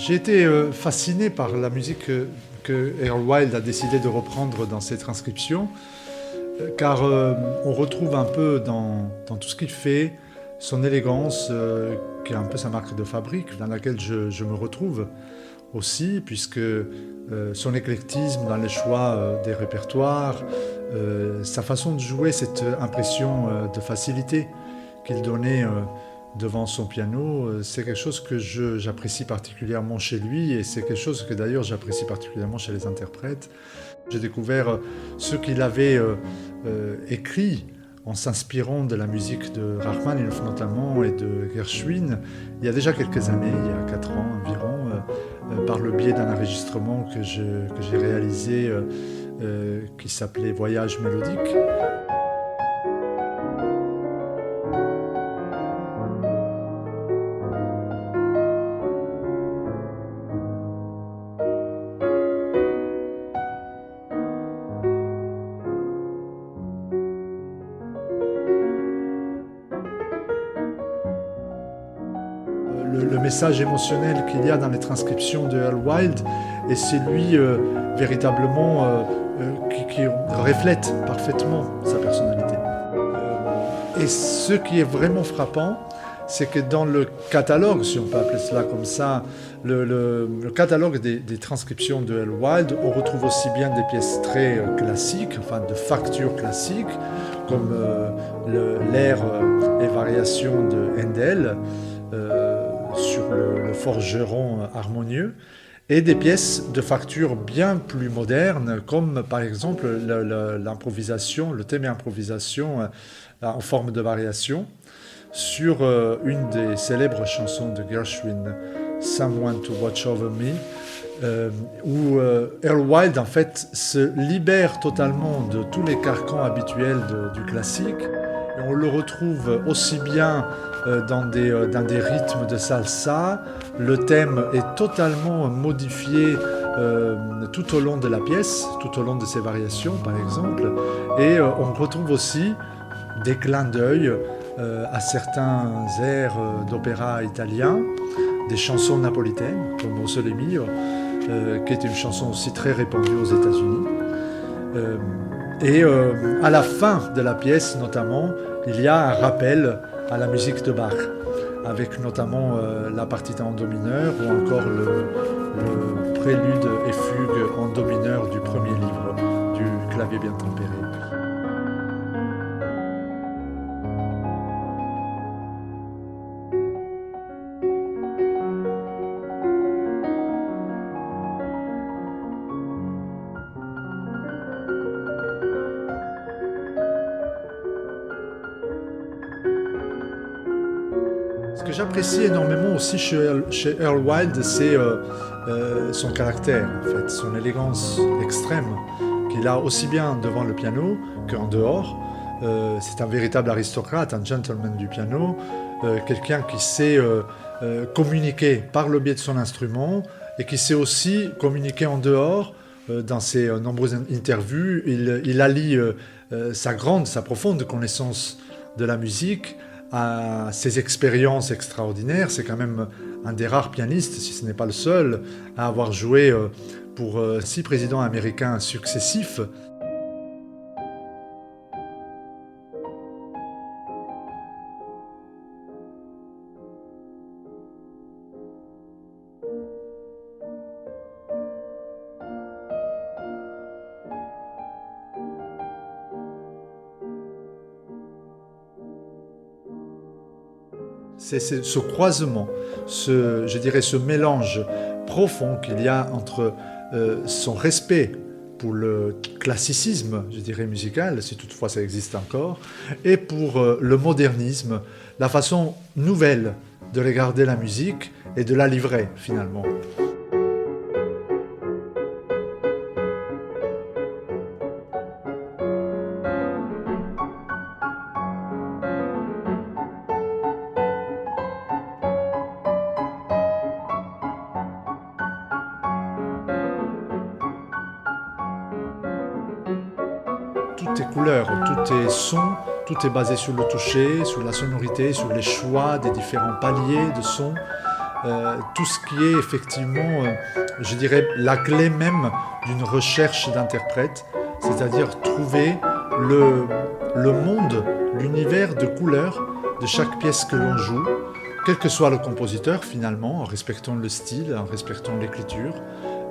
J'ai été fasciné par la musique que Earl Wild a décidé de reprendre dans ses transcriptions, car on retrouve un peu dans tout ce qu'il fait son élégance, qui est un peu sa marque de fabrique, dans laquelle je me retrouve aussi, puisque son éclectisme dans les choix des répertoires, sa façon de jouer, cette impression de facilité qu'il donnait devant son piano, c'est quelque chose que j'apprécie particulièrement chez lui, et c'est quelque chose que d'ailleurs j'apprécie particulièrement chez les interprètes. J'ai découvert ce qu'il avait écrit en s'inspirant de la musique de Rachmaninoff notamment et de Gershwin il y a déjà quelques années, il y a 4 ans environ, par le biais d'un enregistrement que j'ai réalisé qui s'appelait Voyage mélodique. Le message émotionnel qu'il y a dans les transcriptions de Earl Wild est celui véritablement qui reflète parfaitement sa personnalité. Et ce qui est vraiment frappant, c'est que dans le catalogue, si on peut appeler cela comme ça, le catalogue des transcriptions de Earl Wild, on retrouve aussi bien des pièces très classiques, enfin de facture classique, comme l'air et variations de Handel, sur le forgeron harmonieux, et des pièces de facture bien plus moderne, comme par exemple l'improvisation, le thème et improvisation en forme de variation, sur une des célèbres chansons de Gershwin, Someone to Watch Over Me, où Earl Wild en fait se libère totalement de tous les carcans habituels du classique. Et on le retrouve aussi bien dans des rythmes de salsa. Le thème est totalement modifié tout au long de la pièce, tout au long de ses variations par exemple. Et on retrouve aussi des clins d'œil à certains airs d'opéra italien, des chansons napolitaines comme O Sole Mio, qui est une chanson aussi très répandue aux États-Unis. Et à la fin de la pièce notamment, il y a un rappel à la musique de Bach, avec notamment la partita en do mineur ou encore le prélude et fugue en do mineur du premier livre du Clavier bien tempéré. Ce que j'apprécie énormément aussi chez Earl Wild, c'est son caractère, en fait, son élégance extrême, qu'il a aussi bien devant le piano qu'en dehors. C'est un véritable aristocrate, un gentleman du piano, quelqu'un qui sait communiquer par le biais de son instrument et qui sait aussi communiquer en dehors. Dans ses nombreuses interviews, il allie sa profonde connaissance de la musique à ses expériences extraordinaires. C'est quand même un des rares pianistes, si ce n'est pas le seul, à avoir joué pour 6 présidents américains successifs. C'est ce croisement, je dirais ce mélange profond qu'il y a entre son respect pour le classicisme, je dirais musical, si toutefois ça existe encore, et pour le modernisme, la façon nouvelle de regarder la musique et de la livrer finalement. Tout est couleur, tout est son, tout est basé sur le toucher, sur la sonorité, sur les choix des différents paliers de son. tout ce qui est effectivement, je dirais, la clé même d'une recherche d'interprète, c'est-à-dire trouver le monde, l'univers de couleurs de chaque pièce que l'on joue, quel que soit le compositeur finalement, en respectant le style, en respectant l'écriture,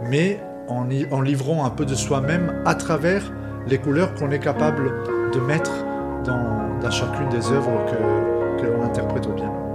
mais en livrant un peu de soi-même à travers les couleurs qu'on est capable de mettre dans chacune des œuvres que l'on interprète au piano.